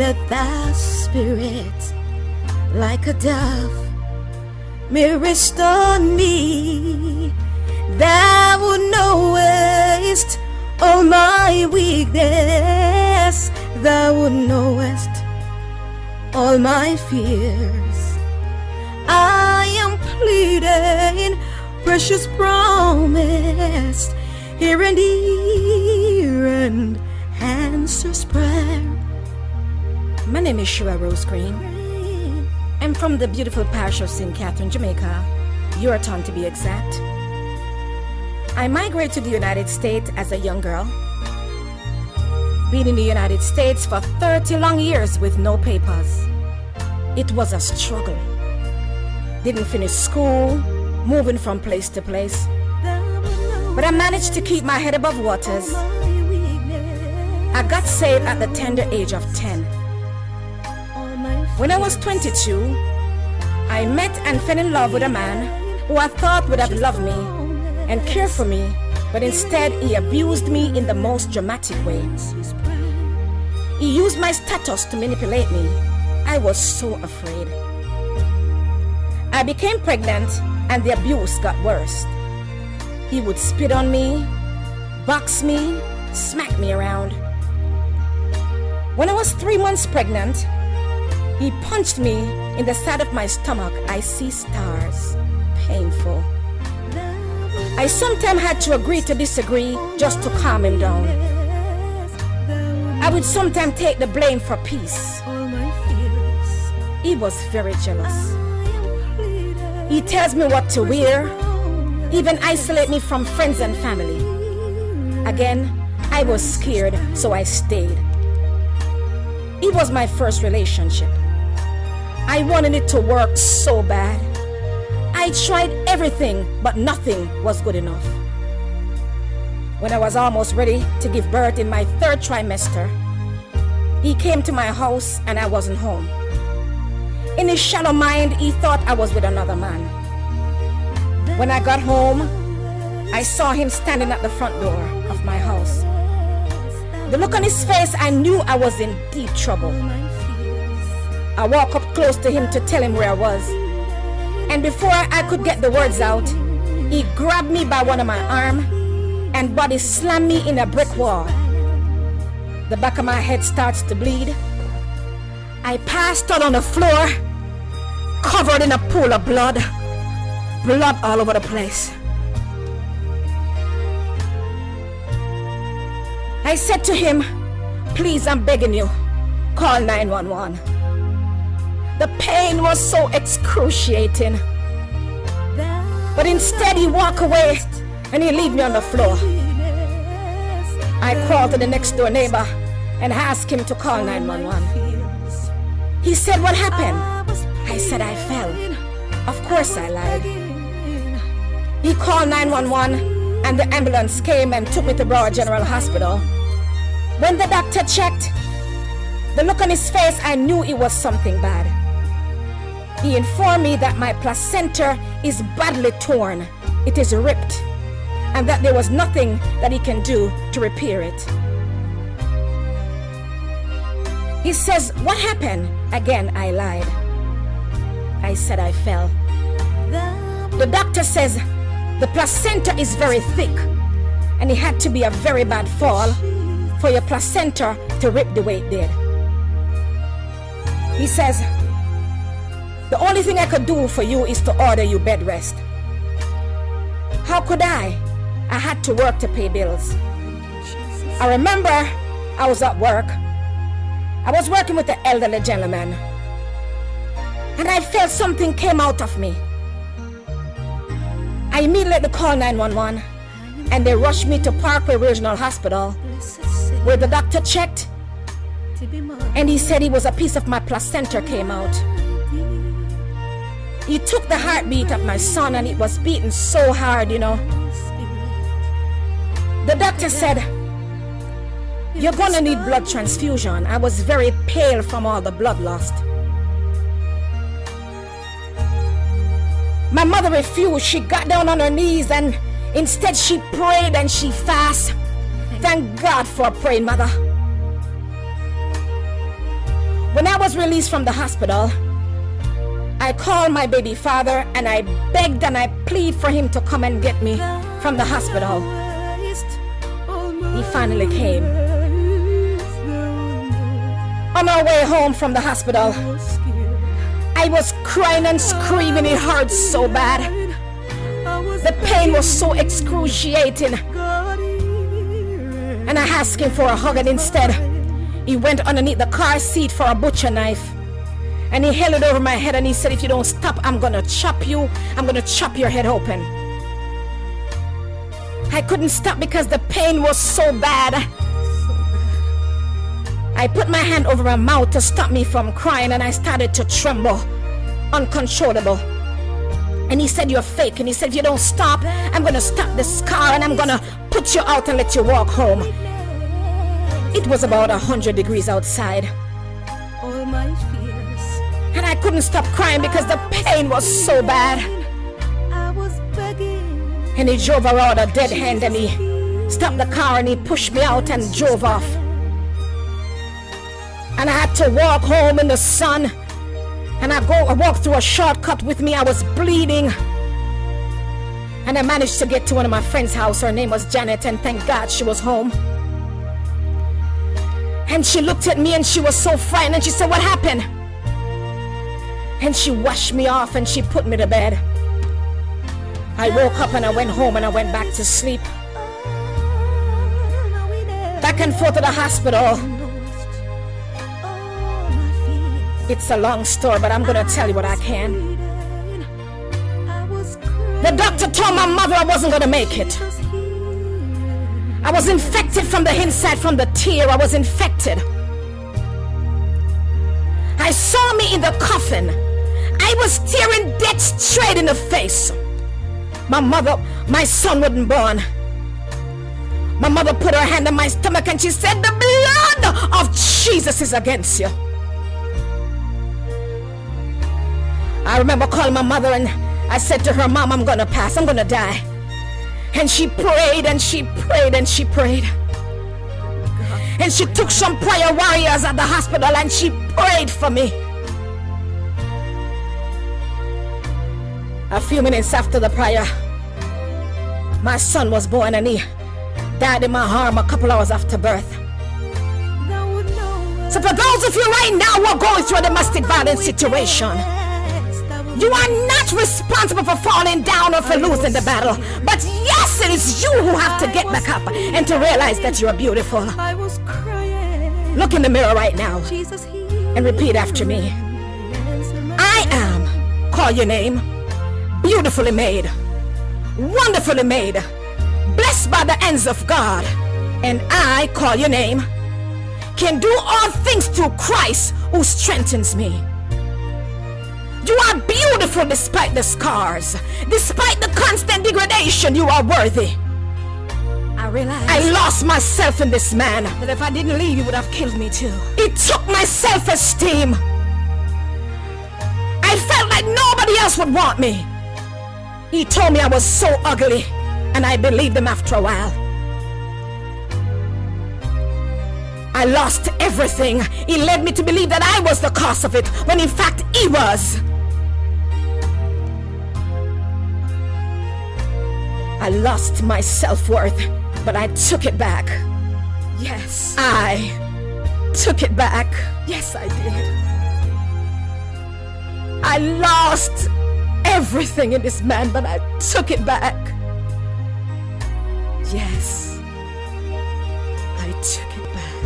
that thy spirit, like a dove, may rest on me. Thou knowest all my weakness, thou knowest all my fears. I am pleading, precious promise, hear and answers prayer. My name is Shua Rose Green. I'm from the beautiful parish of St. Catherine, Jamaica, Yorktown to be exact. I migrated to the United States as a young girl. Been in the United States for 30 long years with no papers. It was a struggle. Didn't finish school, moving from place to place. But I managed to keep my head above waters. I got saved at the tender age of 10. When I was 22, I met and fell in love with a man who I thought would have loved me and cared for me, but instead he abused me in the most dramatic way. He used my status to manipulate me. I was so afraid. I became pregnant and the abuse got worse. He would spit on me, box me, smack me around. When I was 3 months pregnant, he punched me in the side of my stomach. I see stars. Painful. I sometimes had to agree to disagree just to calm him down. I would sometimes take the blame for peace. He was very jealous. He tells me what to wear, even isolate me from friends and family. Again, I was scared, so I stayed. It was my first relationship. I wanted it to work so bad. I tried everything, but nothing was good enough. When I was almost ready to give birth in my 3rd trimester, he came to my house and I wasn't home. In his shallow mind, he thought I was with another man. When I got home, I saw him standing at the front door of my house. The look on his face, I knew I was in deep trouble. I walked up close to him to tell him where I was. And before I could get the words out, he grabbed me by one of my arms and body slammed me in a brick wall. The back of my head starts to bleed. I passed out on the floor, covered in a pool of blood. Blood all over the place. I said to him, please, I'm begging you, call 911. The pain was so excruciating. But instead he walked away and he left me on the floor. I called to the next door neighbor and asked him to call 911. He said, what happened? I said, I fell. Of course I lied. He called 911 and the ambulance came and took me to Broward General Hospital. When the doctor checked, the look on his face, I knew it was something bad. He informed me that my placenta is badly torn. It is ripped, and that there was nothing that he can do to repair it. He says, what happened? Again, I lied. I said I fell. The doctor says the placenta is very thick, and it had to be a very bad fall for your placenta to rip the way it did. He says, the only thing I could do for you is to order you bed rest. How could I? I had to work to pay bills. I remember I was at work. I was working with an elderly gentleman, and I felt something came out of me. I immediately called 911, and they rushed me to Parkway Regional Hospital, where the doctor checked, and he said it was a piece of my placenta came out. He took the heartbeat of my son, and it was beating so hard, you know. The doctor said, you're gonna need blood transfusion. I was very pale from all the blood lost. My mother refused. She got down on her knees and instead she prayed and she fasted. Thank God for a praying mother. was released from the hospital, I called my baby father and I begged and I pleaded for him to come and get me from the hospital. He finally came. On our way home from the hospital, I was crying and screaming. It hurt so bad. The pain was so excruciating. And I asked him for a hug, and instead he went underneath the car seat for a butcher knife. And he held it over my head and he said, if you don't stop, I'm gonna chop you. I'm gonna chop your head open. I couldn't stop because the pain was so bad. I put my hand over my mouth to stop me from crying, and I started to tremble, uncontrollable. And he said, you're fake. And he said, if you don't stop, I'm gonna stop this car and I'm gonna put you out and let you walk home. It was about 100 degrees outside. All my fears. And I couldn't stop crying because the pain was so bad. I was begging. And he drove around a dead hand and he stopped the car and he pushed me out and drove off. And I had to walk home in the sun. And I walked through a shortcut with me. I was bleeding. And I managed to get to one of my friend's house. Her name was Janet, and thank God she was home. And she looked at me and she was so frightened and she said, what happened? And she washed me off and she put me to bed. I woke up and I went home and I went back to sleep. Back and forth to the hospital. It's a long story, but I'm gonna tell you what I can. The doctor told my mother I wasn't gonna make it. I was infected from the inside, from the tear. I was infected. I saw me in the coffin. I was staring death straight in the face. My son wasn't born. My mother put her hand on my stomach and she said, the blood of Jesus is against you. I remember calling my mother and I said to her, Mom, I'm gonna pass, I'm gonna die. And she prayed and she prayed and she prayed. And she took some prayer warriors at the hospital and she prayed for me. A few minutes after the prayer, my son was born and he died in my arm a couple hours after birth. So for those of you right now who are going through a domestic violence situation, you are not responsible for falling down or for losing the battle. But yes, it is you who have to get back up and to realize that you are beautiful. Look in the mirror right now and repeat after me. I am, call your name, beautifully made, wonderfully made, blessed by the hands of God. And I, call your name, can do all things through Christ who strengthens me. You are beautiful despite the scars. Despite the constant degradation, you are worthy. I realized I lost myself in this man. that if I didn't leave, he would have killed me too. It took my self-esteem. I felt like nobody else would want me. He told me I was so ugly, and I believed him after a while. I lost everything. He led me to believe that I was the cause of it, when in fact he was. I lost my self-worth, but I took it back. Yes. I took it back. Yes, I did. I lost everything in this man, but I took it back. Yes. I took it back.